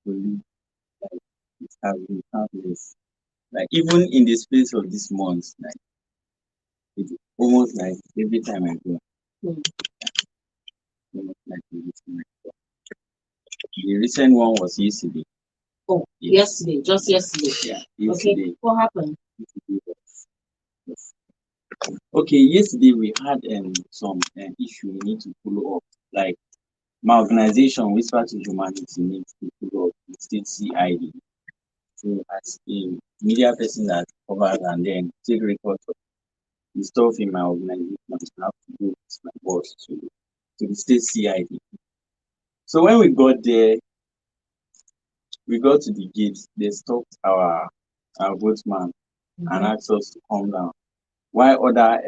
police, like it has been countless. Like even in the space of this month, like it's almost like every time I go, Mm. almost like every time I go. The recent one was yesterday. Oh, Yes. yesterday, just yesterday. Yeah, Okay, yesterday. what happened? Yesterday was, okay, yesterday we had some issue we need to follow up. Like my organization, Whisper to Humanity, needs to follow up with state CID. So as a media person that covers and then take record of the stuff in my organization, I have to go with my boss to the state CID. So when we got to the gate, they stopped our boatman and asked us to come down. While other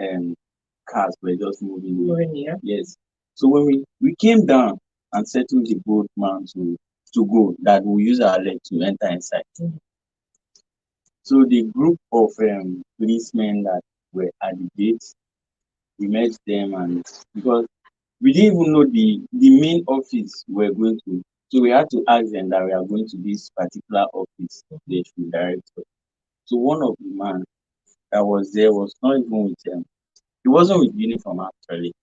cars were just moving in. Here. Yes. So when we came down and settled the boatman to go, that we'll use our leg to enter inside. So the group of policemen that were at the gate, we met them, and because we didn't even know the main office we're going to, so we had to ask them that we are going to this particular office. They should direct us. So one of the man that was there was not even with them. He wasn't with uniform actually,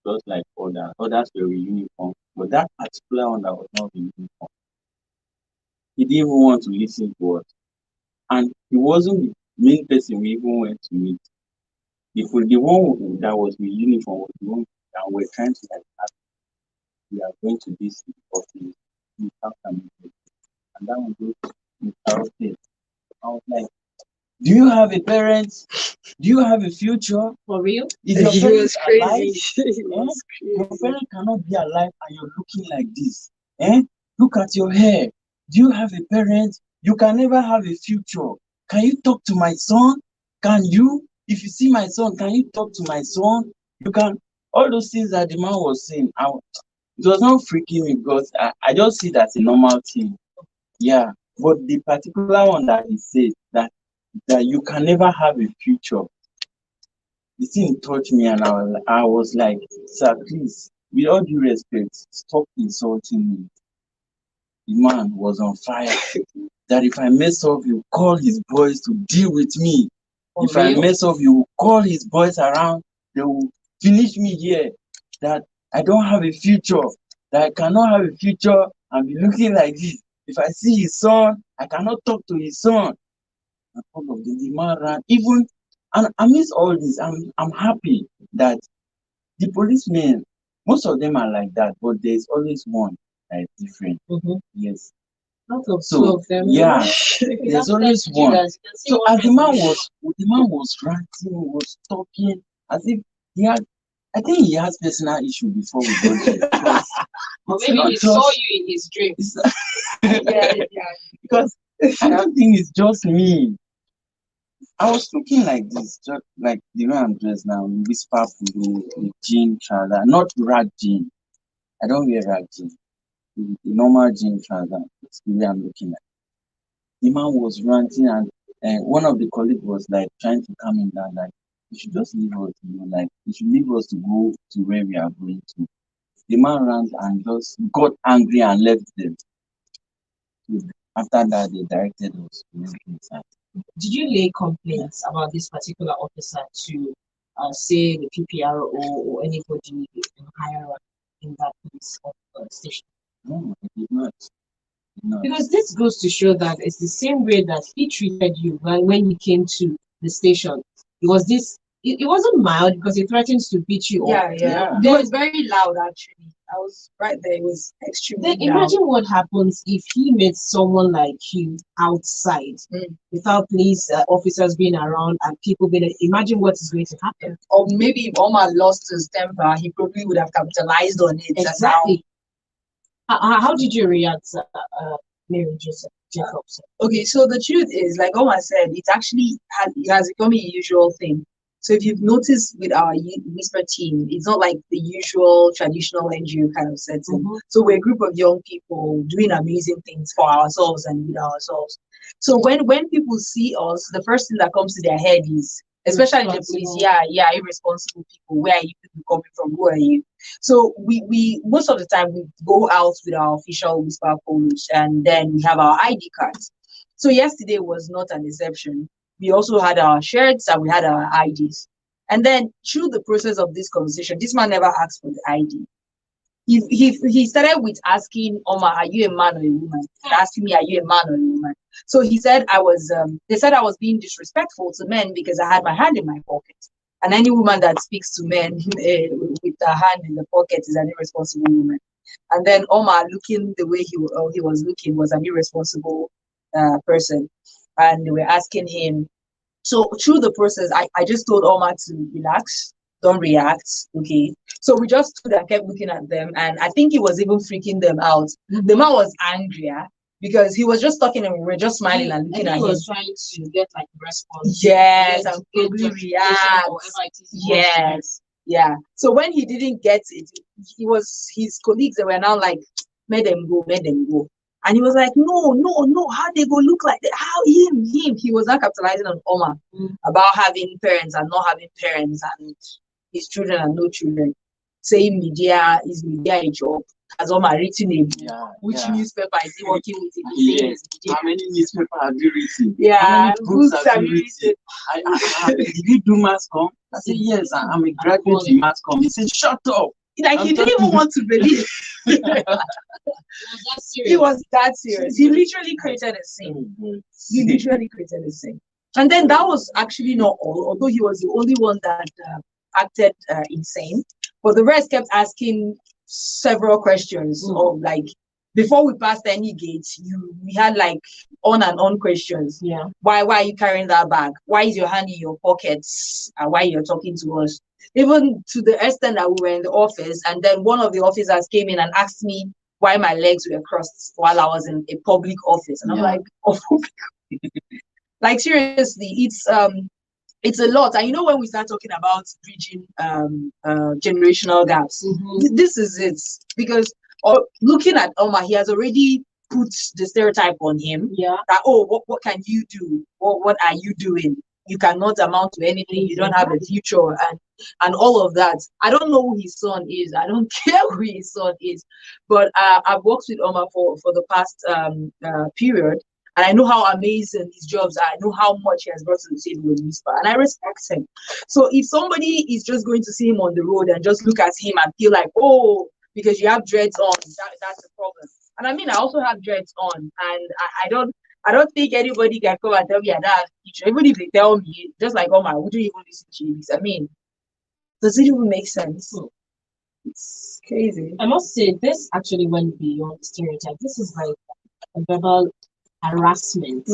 just like others were with uniform. But that particular one that was not with uniform, he didn't even want to listen to us. And he wasn't the main person we even went to meet. The one that was with uniform was the one that we're trying to like ask, we are going to this office, you have some, and that one goes without it. I was like, do you have a parent? Do you have a future? For real? Is your He parent was alive? crazy. He Eh? was Your crazy. parent cannot be alive and you're looking like this. Eh? Look at your hair. Do you have a parent? You can never have a future. Can you talk to my son? Can you? If you see my son, can you talk to my son? You can. All those things that the man was saying, it was not freaking me because I just see that a normal thing. Yeah. But the particular one that he said that you can never have a future, the thing touched me, and I was like, sir, please, with all due respect, stop insulting me. The man was on fire. That if I mess up, you call his boys to deal with me. For If I real? mess up, you call his boys around, they will finish me here. That I don't have a future, that I cannot have a future and be looking like this. If I see his son, I cannot talk to his son. And all of the man ran. Even and amidst all this, I'm happy that the policemen, most of them are like that, but there's always one that is different. Mm-hmm. Yes. Out of two So of them. yeah, That's there's always you one. guys. You can see So one as person. the man was ranting, was talking, as if he had, I think he has personal issue before we got there because Or it's maybe not he saw just you in his dream. it's Yeah, yeah. because I don't think it's just me. I was looking like this, just like the way I'm dressed now, whisper polo, with jean trouser, not rag jean. I don't wear rag jean. The normal jean trouser. That's the way I'm looking like. The man was ranting, and one of the colleagues was like trying to calm him down, like you should just leave us, like you should leave us to go to where we are going to. The man ran and just got angry and left them. So after that, they directed us to where we inside. Did you lay complaints about this particular officer to, say, the PPRO or anybody higher up in that police station? No, I did not. No. Because this goes to show that it's the same way that he treated you when you came to the station. It was this. It wasn't mild because he threatened to beat you up. Yeah, yeah. Yeah. It was very loud actually. I was right there. It was extremely Then loud. imagine what happens if he met someone like you outside without police officers being around and people being. Imagine what is going to happen. Or maybe if Omar lost his temper, he probably would have capitalized on it. Exactly. How did you react, Mary Jacobs? Okay, so the truth is, like Omar said, it has become a usual thing. So if you've noticed with our Whisper team, it's not like the usual traditional NGO kind of setting. So we're a group of young people doing amazing things for ourselves and with ourselves. So when people see us, the first thing that comes to their head is especially the police. Yeah, irresponsible people. Where are you people coming from? Who are you? So we most of the time we go out with our official whisper polos, and then we have our ID cards. So yesterday was not an exception. We also had our shirts and we had our IDs. And then through the process of this conversation, this man never asked for the ID. He started with asking Omar, are you a man or a woman? Asking me, are you a man or a woman? So he said I was they said I was being disrespectful to men because I had my hand in my pocket. And any woman that speaks to men with her hand in the pocket is an irresponsible woman. And then Omar, looking the way he was looking, was an irresponsible person. And they were asking him. So through the process, I just told Omar to relax, don't react. Okay. So we just stood and kept looking at them. And I think he was even freaking them out. The man was angrier because he was just talking and we were just smiling and looking at him. He was trying to get like a response. Yes, and probably react. Yes. Yeah. So when he didn't get it, he was his colleagues that were now like, let them go, let them go. And he was like, no, how they go look like that? How him? He was not capitalizing on Omar about having parents and not having parents and his children and no children. Saying media is media a job. Has Omar written a book? Which newspaper is he working with? Yes. How many newspapers have you written? Yeah, how many books have you written? Did you do mass comm? I said, yes, I'm a graduate in mass comm. He said, shut up. Like he didn't even want to believe. He was that serious. He literally created a scene. He literally created a scene. And then that was actually not all, although he was the only one that acted insane. But the rest kept asking several questions of like, before we passed any gate, we had like on and on questions. Yeah. Why are you carrying that bag? Why is your hand in your pockets? And why you're talking to us? Even to the extent that we were in the office, and then one of the officers came in and asked me why my legs were crossed while I was in a public office. And I'm like, oh, like seriously, it's a lot. And you know, when we start talking about bridging generational gaps, this is it. Because looking at Omar, he has already put the stereotype on him. Yeah. That, oh, what can you do? What are you doing? You cannot amount to anything. You don't have a future, and all of that. I don't know who his son is. I don't care who his son is. But I've worked with Omar for the past period. And I know how amazing his jobs are. I know how much he has brought to the table with Whisper. And I respect him. So if somebody is just going to see him on the road and just look at him and feel like, oh, because you have dreads on, that's a problem. And I mean, I also have dreads on. And I don't think anybody can come and tell me that. Even if they tell me, just like, oh my, would you even listen to this? I mean, does it even make sense? It's crazy. I must say, this actually went beyond stereotype. This is like a verbal harassment.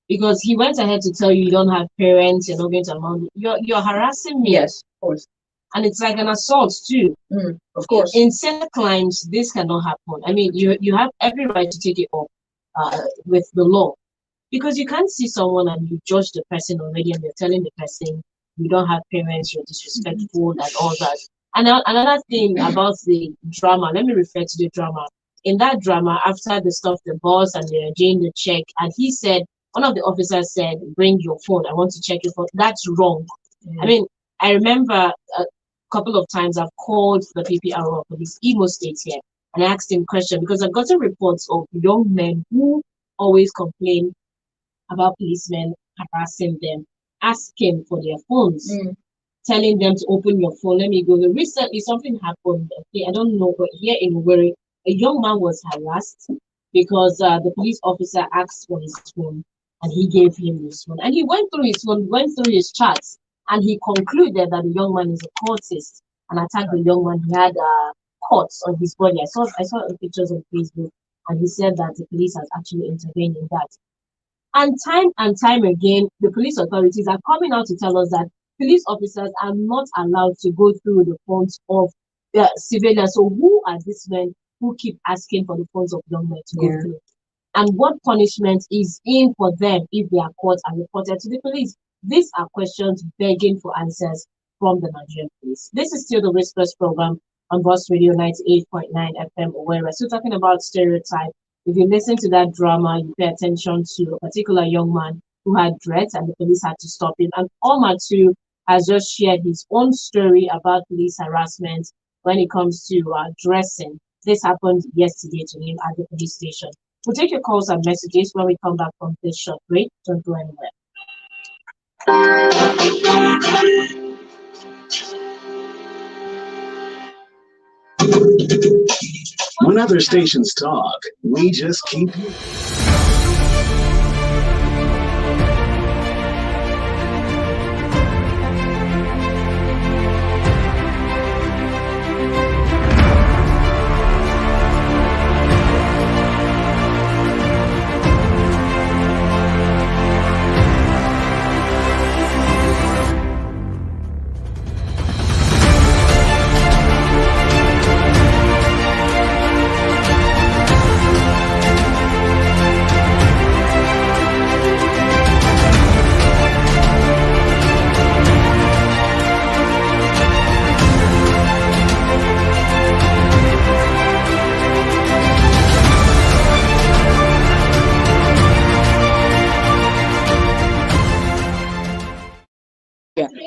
Because he went ahead to tell you don't have parents, you're not going to amount. You're harassing me. Yes, of course. And it's like an assault too. Of course. In certain climes, this cannot happen. I mean, you have every right to take it up with the law, because you can't see someone and you judge the person already, and you're telling the person you don't have parents, you're disrespectful, and all that. And another thing about the drama, let me refer to the drama. In that drama, after they stopped the bus and they're doing the check, and he said, one of the officers said, bring your phone, I want to check your phone. That's wrong. I mean, I remember a couple of times I've called the PPRO for this Imo State here, and I asked him questions because I've gotten reports of young men who always complain about policemen harassing them, asking for their phones, telling them to open your phone. Let me go. Recently, something happened. Okay, I don't know, but here in Owerri, a young man was harassed because the police officer asked for his phone, and he gave him his phone. And he went through his phone, went through his chats, and he concluded that the young man is a cultist and attacked the young man. He had cuts on his body. I saw the pictures on Facebook, and he said that the police has actually intervened in that. And time again, the police authorities are coming out to tell us that police officers are not allowed to go through the phones of civilians. So who are these men who keep asking for the phones of young men to go through? And what punishment is in for them if they are caught and reported to the police? These are questions begging for answers from the Nigerian police. This is still the Whispers program on Boss Radio 98.9 FM, where we're still talking about stereotype. If you listen to that drama, you pay attention to a particular young man who had dreads, and the police had to stop him. And Omar too has just shared his own story about police harassment when it comes to dressing. This happened yesterday to him at the police station. We'll take your calls and messages when we come back from this short break. Don't go anywhere. When other stations talk, we just keep.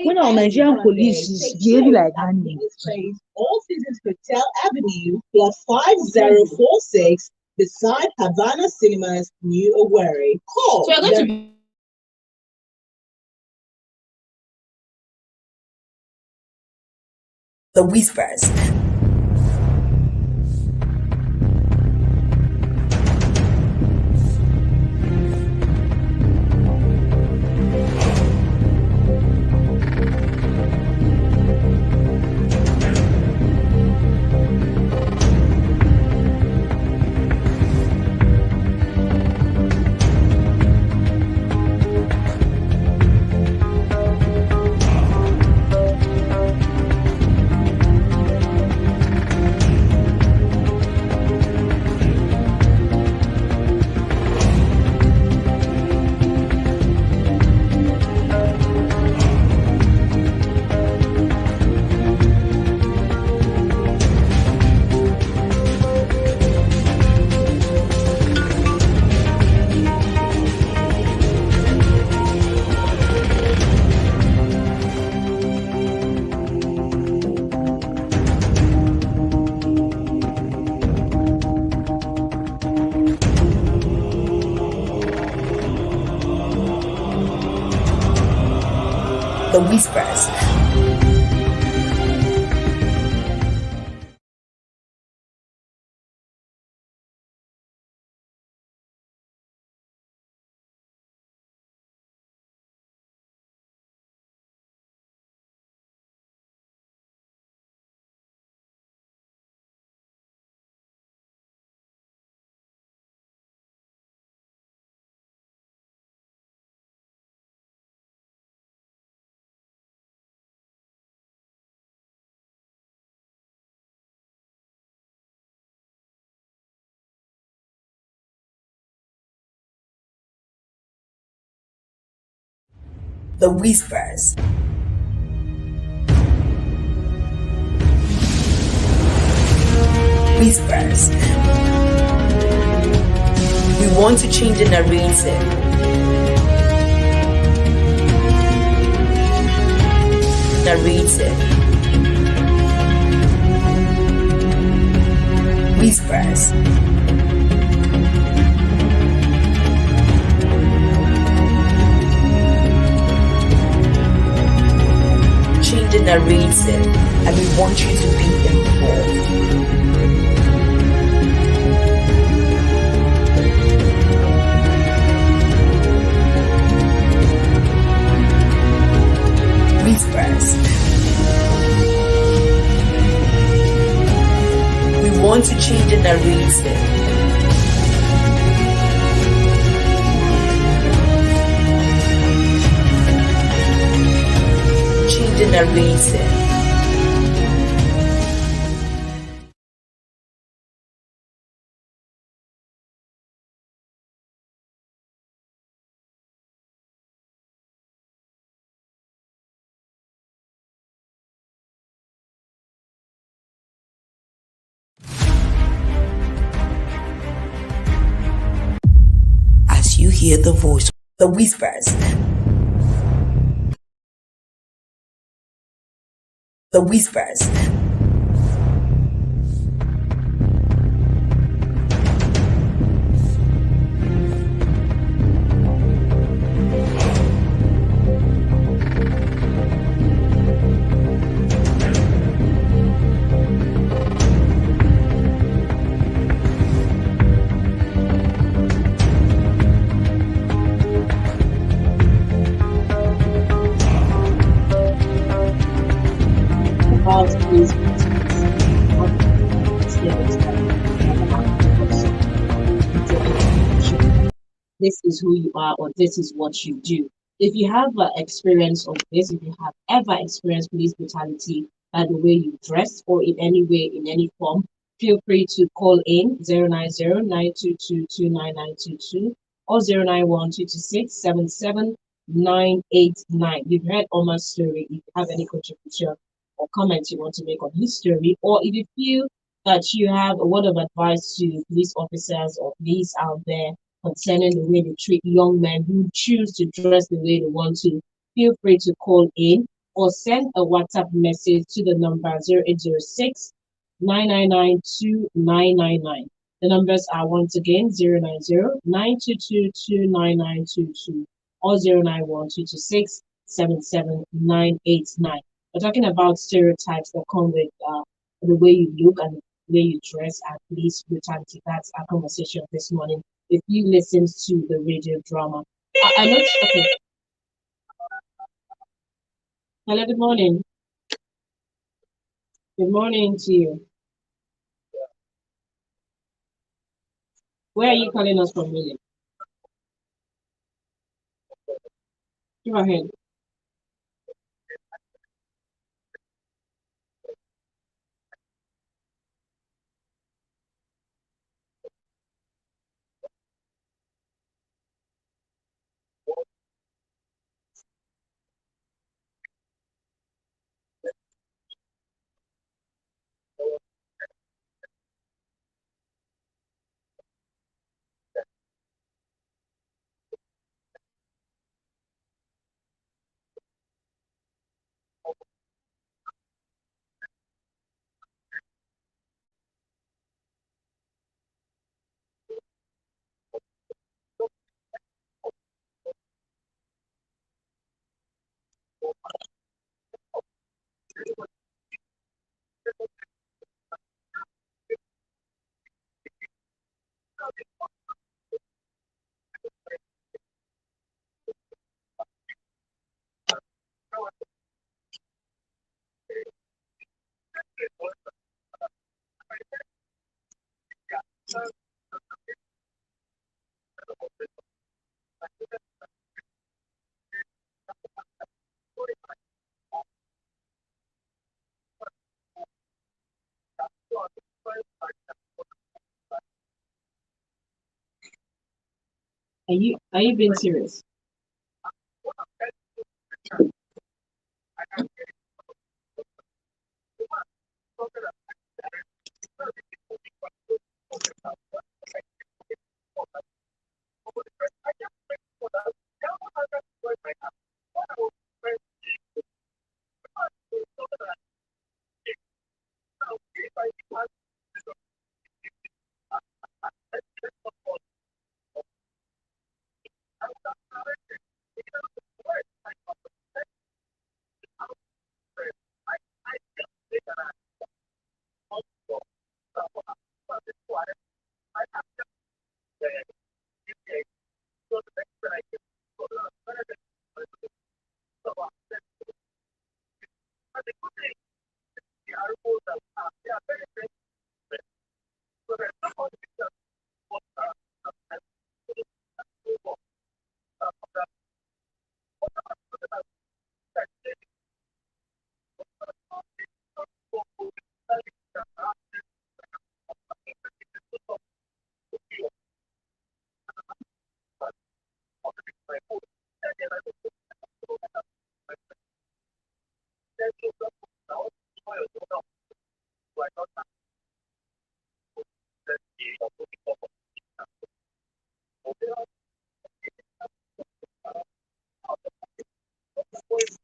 When our Nigerian police is behaving like animals. All Seasons Hotel Avenue, plot 5046, beside Havana Cinemas, New Owerri. Call. So you're going to be The Whispers. The Whispers. The Whispers. Whispers. We want to change the narrative. Whispers. Change the narrative, and we want you to be involved. Whispers. We want to change the narrative. Change the narrative. As you hear the voice, The whispers. The whispers. About these this is who you are or this is what you do. If you have experience of this, if you have ever experienced police brutality by the way you dress or in any way, in any form, feel free to call in 090-922-29922 or 091-226-77989. You've heard Omar's story. If you have any contribution or comment you want to make on his story, or if you feel that you have a word of advice to police officers or police out there concerning the way they treat young men who choose to dress the way they want to, feel free to call in or send a WhatsApp message to the number 0806 999 The numbers are once again 090-922-29922 or 091-226-77989. We're talking about stereotypes that come with the way you look and the way you dress and police brutality. That's our conversation this morning. If you listen to the radio drama, I know. Okay. Hello, good morning. Good morning to you. Where are you calling us from, William? Go ahead. Are you being serious? All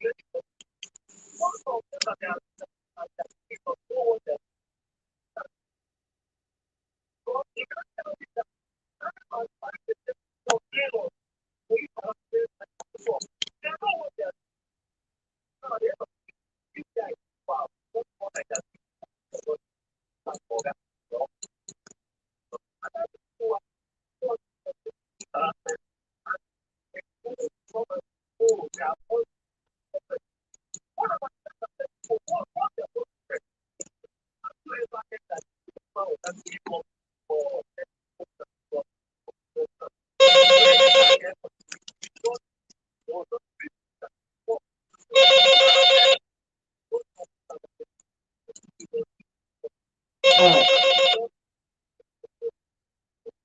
right.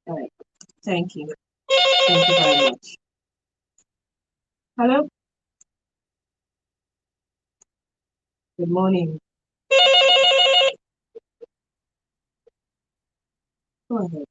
All right. Thank you. Thank you very much. Hello. Good morning. Go ahead.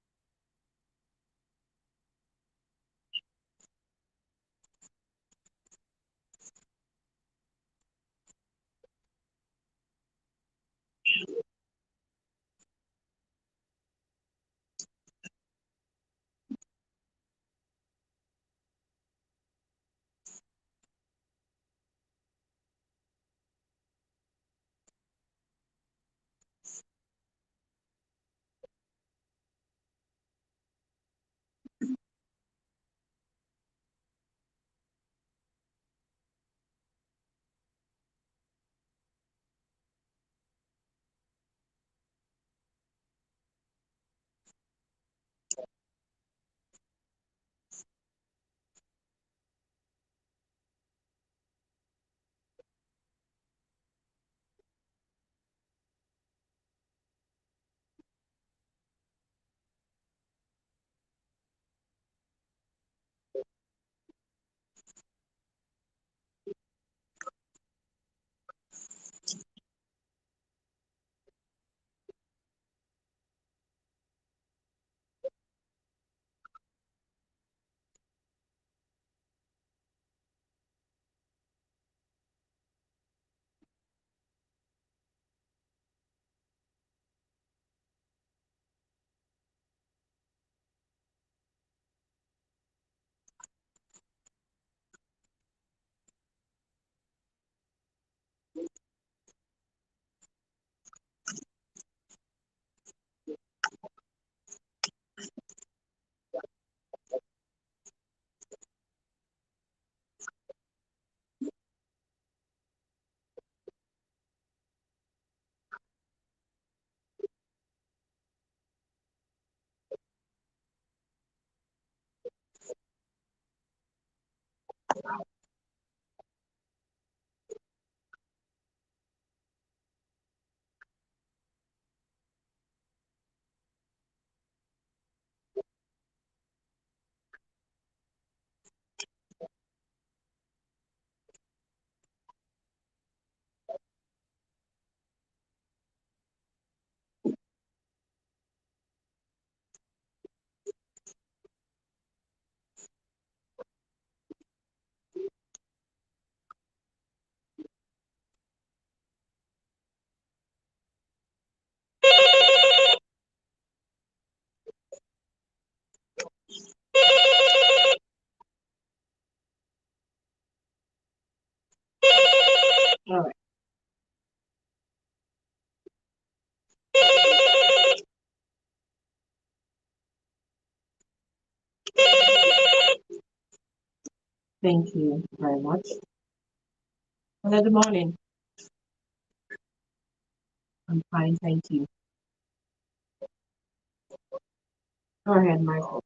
All right. Thank you very much. Hello, good morning. I'm fine, thank you. Go ahead, Michael.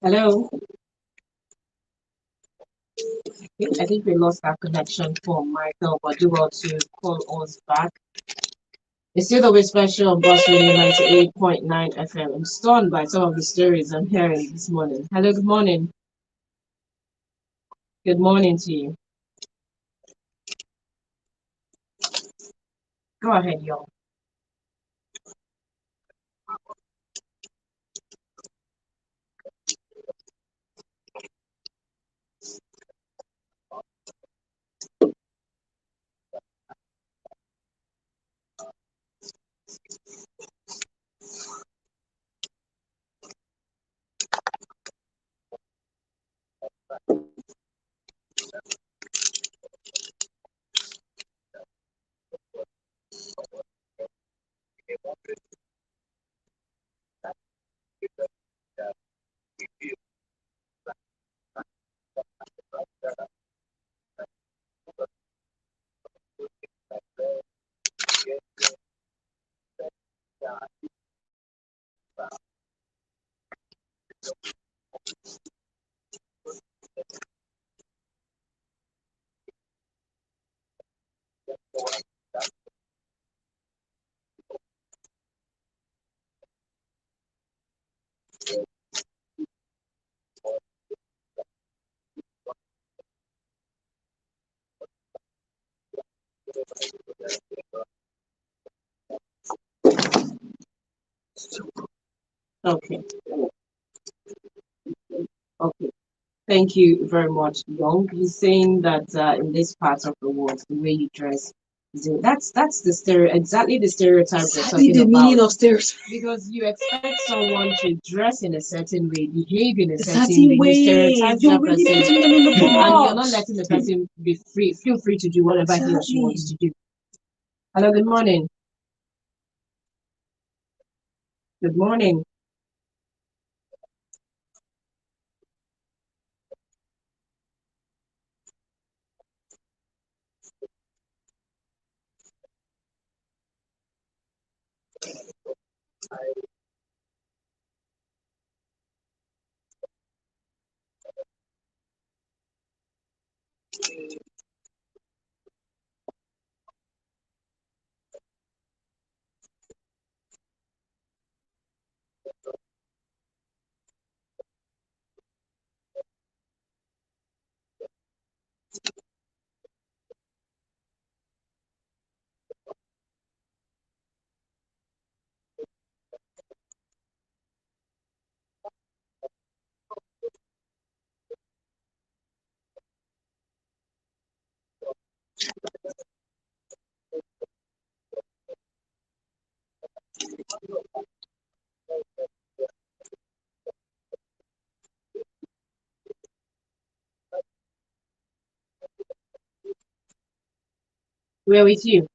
Hello. I think we lost our connection for Michael, but do well to call us back. It's still the Whisper Show on Boss Radio 98.9 FM. I'm stunned by some of the stories I'm hearing this morning. Hello, good morning. Good morning to you. Go ahead, y'all. Okay. Okay. Thank you very much, Young. He's saying that in this part of the world, the way you dress, that's the exactly the stereotype we're Exactly talking the meaning about. of stereotypes. Because you expect someone to dress in a certain way, behave in a A certain certain way, you way. stereotype You're that really person, putting them in the and you're not box. letting the person be free, feel free to do whatever he or she wants to do. Hello, good morning. Good morning. We're with you.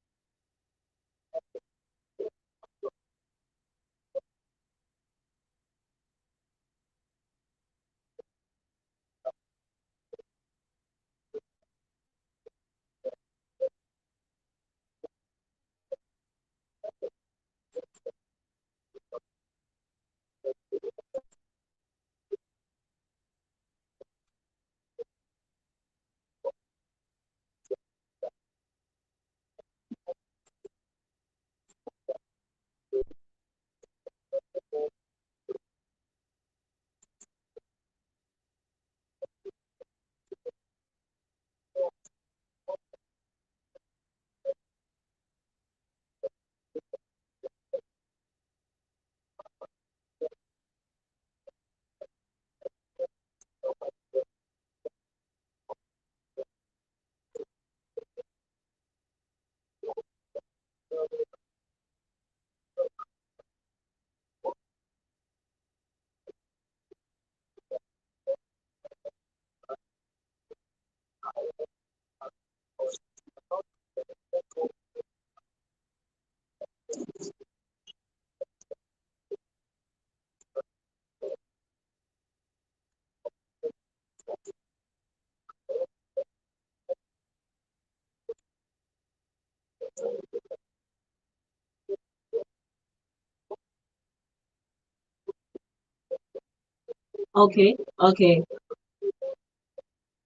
Okay, okay.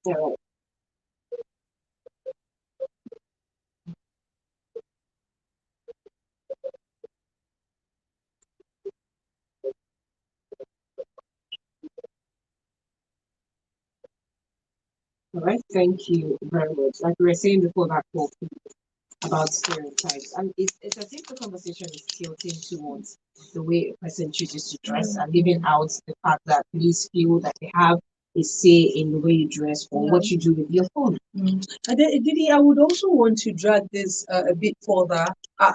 All right, thank you very much. Like we were saying before that call about stereotypes, and it's as if the conversation is tilting towards the way a person chooses to dress and leaving out the fact that police feel that they have a say in the way you dress or what you do with your phone. And then, Didi, I would also want to drag this a bit further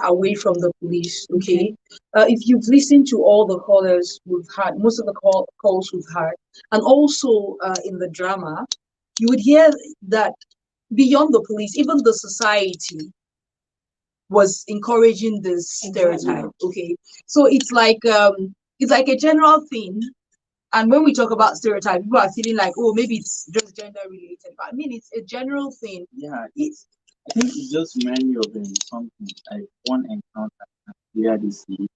away from the police. Okay, if you've listened to all the callers we've had, most of the calls we've had, and also in the drama, you would hear that beyond the police, even the society was encouraging this stereotype. Okay, so it's like a general thing. And when we talk about stereotype, people are feeling like, oh, maybe it's just gender related. But I mean, it's a general thing. Yeah, I think it just reminds me of something like one encounter earlier this year.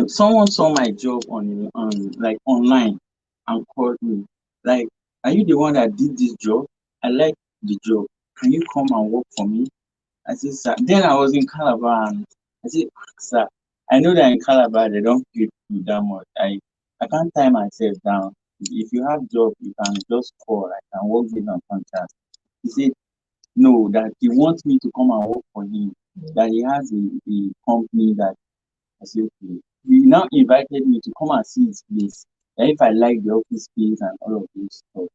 Someone saw my job on like online and called me. Like, are you the one that did this job? I like the job. Can you come and work for me? I said, sir. Then I was in Calabar and I said, sir, I know that in Calabar they don't pay you that much. I can't tie myself down. If you have job, you can just call. I can work with on contract. He said, no, that he wants me to come and work for him. That he has a company that I said, okay. He now invited me to come and see his place. That if I like the office space and all of those stuff.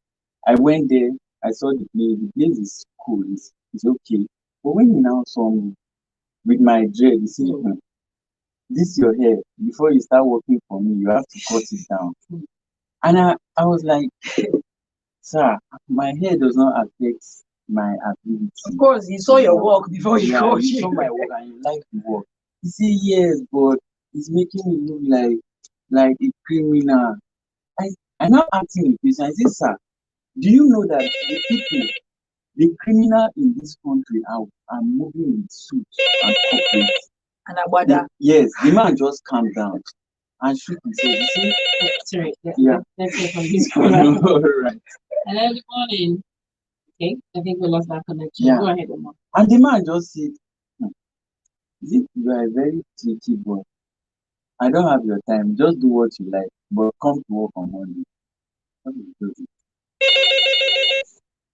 I went there, I saw the place. The place is cool, it's okay. But when he now saw me with my dread, he said, this your hair. Before you start working for me, you have to cut it down. And I was like, sir, my hair does not affect my ability. Of course, he saw your work before he Yeah, called you you. saw my work and you like the work. He said, yes, but it's making me look like a criminal. I now asked him a question. I said, sir, do you know that the criminal in this country are moving with suits and corporates? And Abada. Yes, the man just calmed down and shook his head. You Sorry, Yeah. let's hear from this see? caller. All right. Hello, good morning. Okay, I think we lost that connection. Yeah. Go ahead, Omar. And the man just said, you are a very tricky boy. I don't have your time. Just do what you like, but come to work on Monday. What is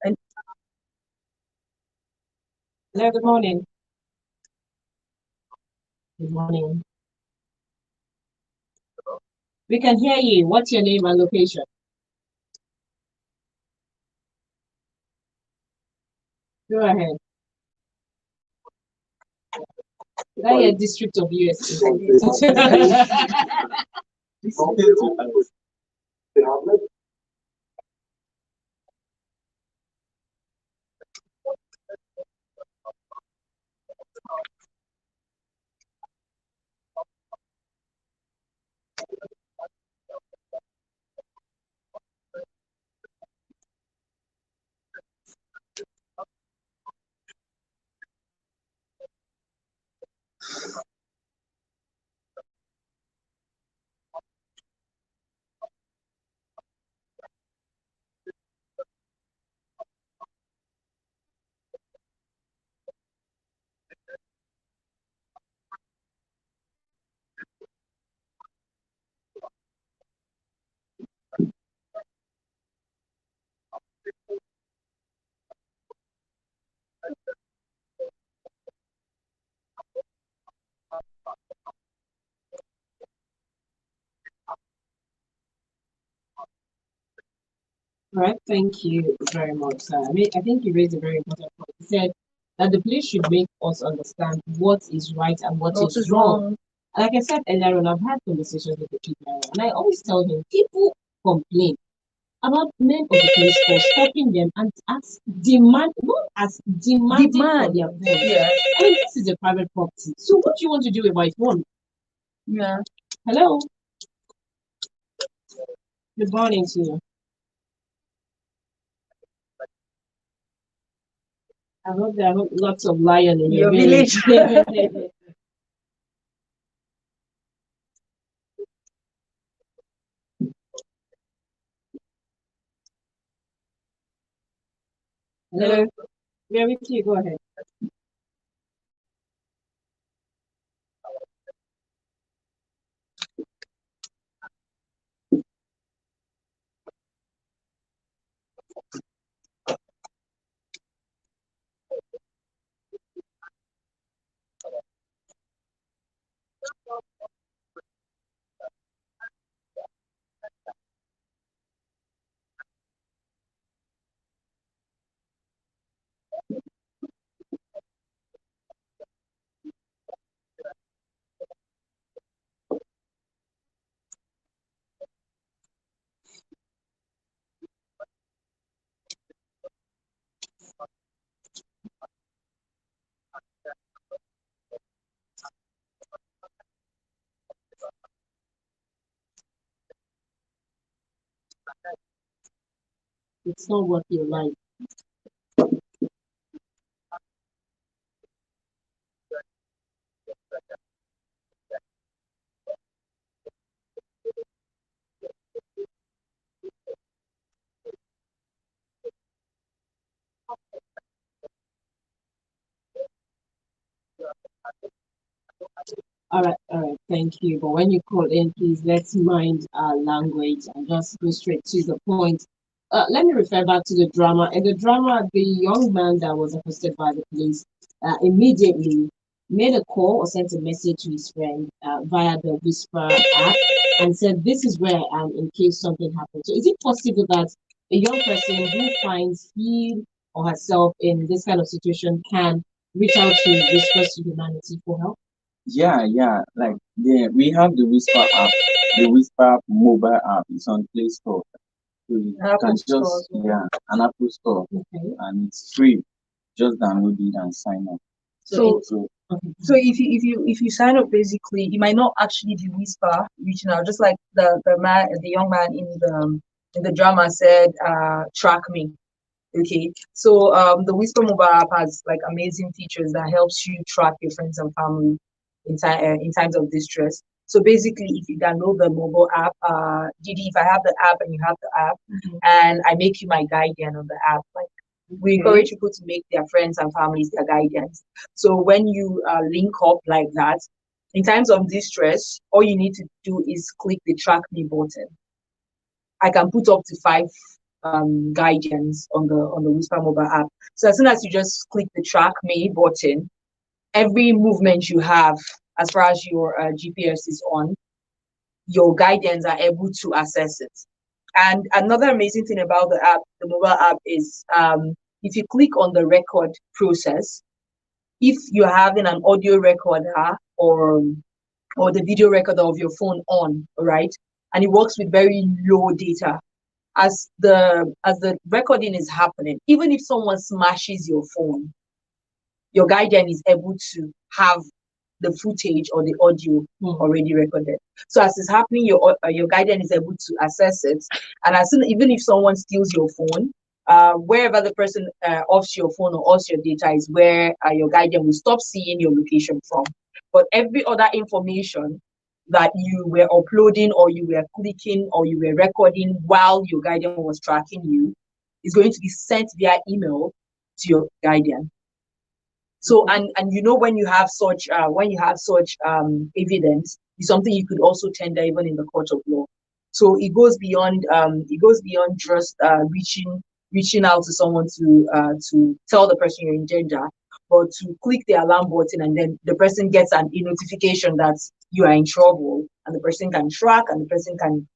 it? Hello, good morning. Good morning. We can hear you. What's your name and location? Go ahead. Is that your district of US? Right, thank you very much, sir. I mean, I think you raised a very important point. You said that the police should make us understand what is right and what is wrong. Like I said earlier on, I've had conversations with the people, and I always tell them people complain about men of the police force stopping them and demanding for their phone. Yeah. I mean, this is a private property. So what do you want to do about one? Yeah. Hello. Good morning to you. I hope there are lots of lions in your village. Hello. We are with you. Go ahead. It's not what you like. All right, thank you. But when you call in, please let's mind our language and just go straight to the point. Let me refer back to the drama. In the drama, the young man that was accosted by the police immediately made a call or sent a message to his friend via the Whisper app and said, "This is where I am in case something happens." So, is it possible that a young person who finds he or herself in this kind of situation can reach out to Whispers to Humanity for help? Yeah. Like we have the Whisper app, the Whisper mobile app. It's on Play Store. So you Apple can Store just as well. an Apple Store, Okay. and it's free. Just download it and sign up. So So Okay. So if you sign up, basically, it might not actually be Whisper reaching out, just like the young man in the drama said, track me. Okay. So the Whisper mobile app has like amazing features that helps you track your friends and family in times of distress. So basically, if you download the mobile app, Didi, if I have the app and you have the app, Mhm. and I make you my guardian on the app, like we encourage people to make their friends and families their guardians. So when you link up like that, in times of distress, all you need to do is click the track me button. I can put up to 5 guardians on the Whisper mobile app. So as soon as you just click the track me button, every movement you have, as far as your GPS is on, your guardians are able to access it. And another amazing thing about the app, the mobile app, is if you click on the record process, if you're having an audio recorder or the video recorder of your phone on, right, and it works with very low data, as the recording is happening, even if someone smashes your phone, your guardian is able to have the footage or the audio already recorded. So as it's happening, your guardian is able to access it, and as soon, even if someone steals your phone, wherever the person offs your phone or offs your data is where your guardian will stop seeing your location from. But every other information that you were uploading or you were clicking or you were recording while your guardian was tracking you is going to be sent via email to your guardian. So and you know, when you have such evidence, it's something you could also tender even in the court of law. So it goes beyond just reaching out to someone to tell the person you're in danger, but to click the alarm button and then the person gets a notification that you are in trouble, and the person can track and the person can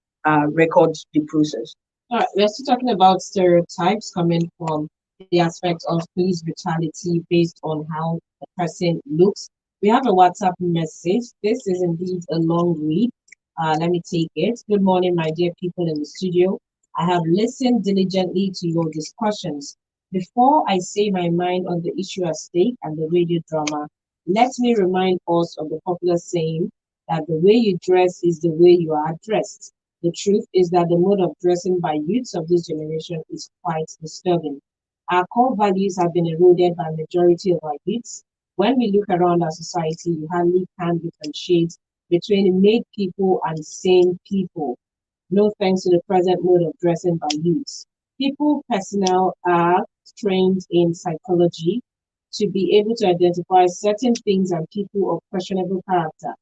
record the process. All right, we're still talking about stereotypes coming from the aspect of police brutality based on how the person looks. We have a WhatsApp message. This is indeed a long read. Let me take it. Good morning, my dear people in the studio. I have listened diligently to your discussions. Before I say my mind on the issue at stake and the radio drama, let me remind us of the popular saying that the way you dress is the way you are dressed. The truth is that the mode of dressing by youths of this generation is quite disturbing. Our core values have been eroded by majority of our youths. When we look around our society, we hardly can differentiate between made people and sane people. No thanks to the present mode of dressing by youths. People personnel are trained in psychology to be able to identify certain things and people of questionable character.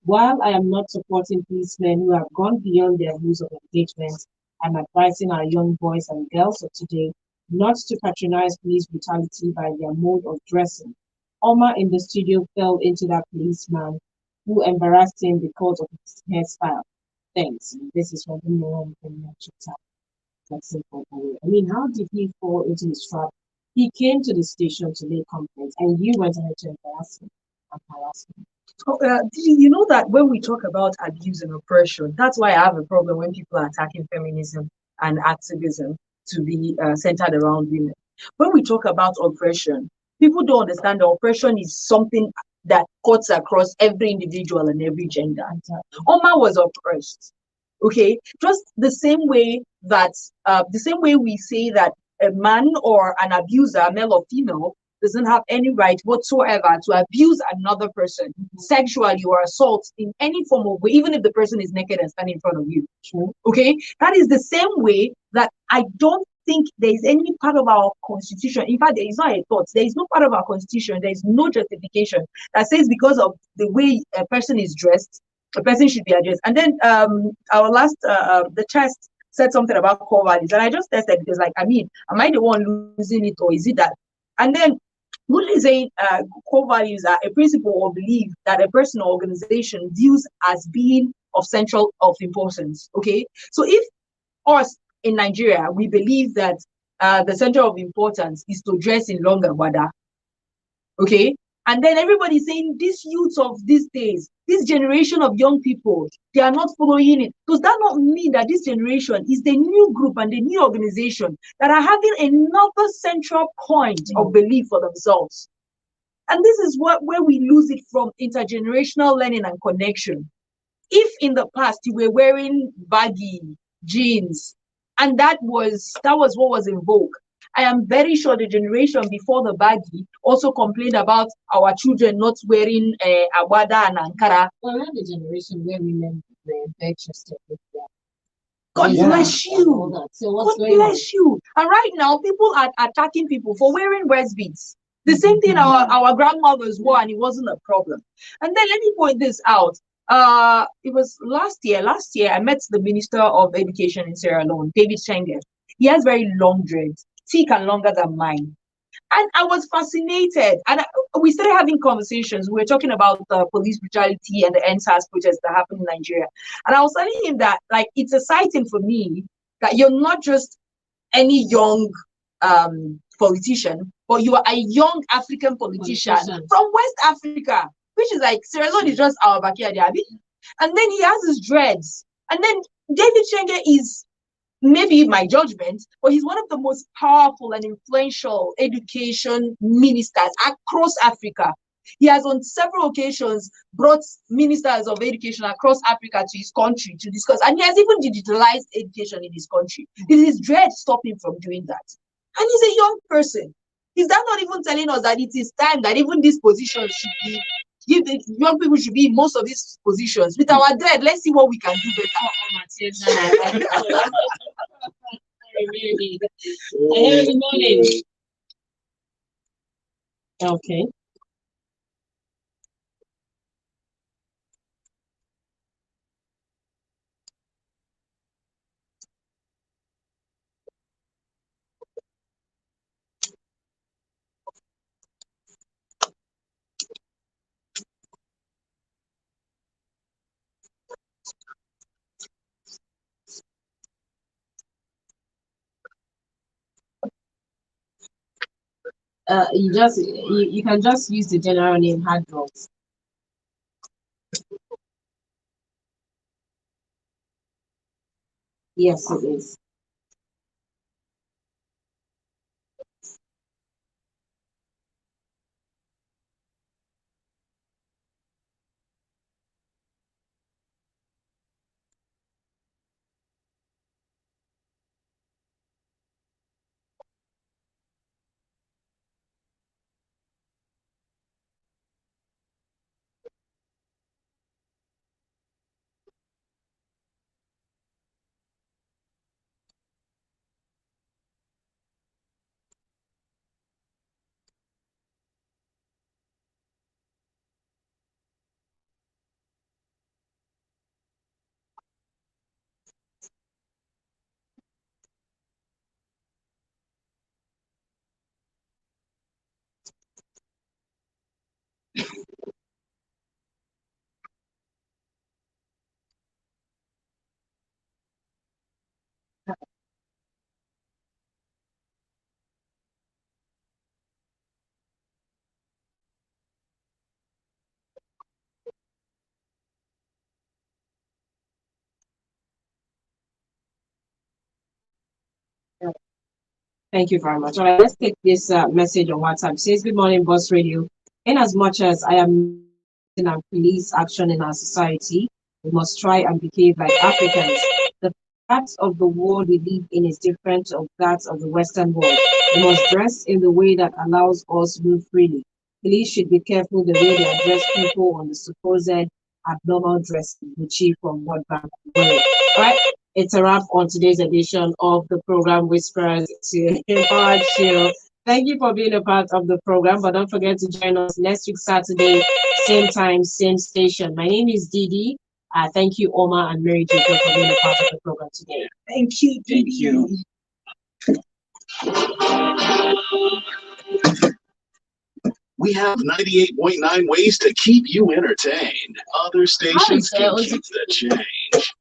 While I am not supporting policemen who have gone beyond their rules of engagement, I'm advising our young boys and girls of today not to patronize police brutality by their mode of dressing. Omar in the studio fell into that policeman who embarrassed him because of his hairstyle. Thanks. This is from the Moran Chapter. That's simple. I mean, how did he fall into his trap? He came to the station to lay complaints, and you went ahead to embarrass him and harass him. You know that when we talk about abuse and oppression, that's why I have a problem when people are attacking feminism and activism to be centered around women. When we talk about oppression, people don't understand that oppression is something that cuts across every individual and every gender. Oma was oppressed. Okay, just the same way we say that a man or an abuser, male or female, doesn't have any right whatsoever to abuse another person sexually or assault in any form of way, even if the person is naked and standing in front of you. Okay, that is the same way that I don't think there is any part of our constitution. In fact, there is not a thought. There is no part of our constitution. There is no justification that says because of the way a person is dressed, a person should be addressed. And then our last the test said something about core values, and I just tested because, like, I mean, am I the one losing it, or is it that? And then Woodley saying core values are a principle or belief that a person or organization views as being of central of importance. Okay, so if us in Nigeria we believe that the center of importance is to dress in long agbada, okay, and then everybody's saying these youths of these days, this generation of young people, they are not following it. Does that not mean that this generation is the new group and the new organization that are having another central point of belief for themselves? And this is where we lose it from intergenerational learning and connection. If in the past you were wearing baggy jeans and that was what was in vogue, I am very sure the generation before the baggy also complained about our children not wearing agbada and ankara. Well, I had a generation where women were bare-chested with their God bless and all you. that. So what's God going on? bless you. And right now, people are attacking people for wearing breast beads. The same thing our grandmothers wore, and it wasn't a problem. And then let me point this out. It was last year. Last year, I met the Minister of Education in Sierra Leone, David Chenge. He has very long dreads, thick and longer than mine. And I was fascinated. And we started having conversations. We were talking about police brutality and the NSAS protests that happened in Nigeria. And I was telling him that, like, it's exciting for me that you're not just any young politician, but you are a young African politician from West Africa, which is like Sierra Leone is just our backyard, Abby. And then he has his dreads. And then David Chenge is, maybe my judgment, but he's one of the most powerful and influential education ministers across Africa. He has on several occasions brought ministers of education across Africa to his country to discuss, and he has even digitalized education in his country. It is dread stop him from doing that. And he's a young person. Is that not even telling us that it is time that even these positions should be, young people should be in most of these positions? With our dread, let's see what we can do better. Okay. You can just use the general name hard drugs. Yes, it is. Thank you very much. All right, let's take this message on WhatsApp. It says, good morning, Boss Radio. In as much as I am in our police action in our society, we must try and behave like Africans. The parts of the world we live in is different of that of the Western world. We must dress in the way that allows us to move freely. Police should be careful the way they address people on the supposed abnormal dress, Gucci from World Bank. All right, it's a wrap on today's edition of the program Whispers to Hard Chill. Thank you for being a part of the program, but don't forget to join us next week, Saturday, same time, same station. My name is Didi. Thank you, Omar and Mary Jacob, for being a part of the program today. Thank you, Thank Didi. you. We have 98.9 ways to keep you entertained. Other stations can keep the change.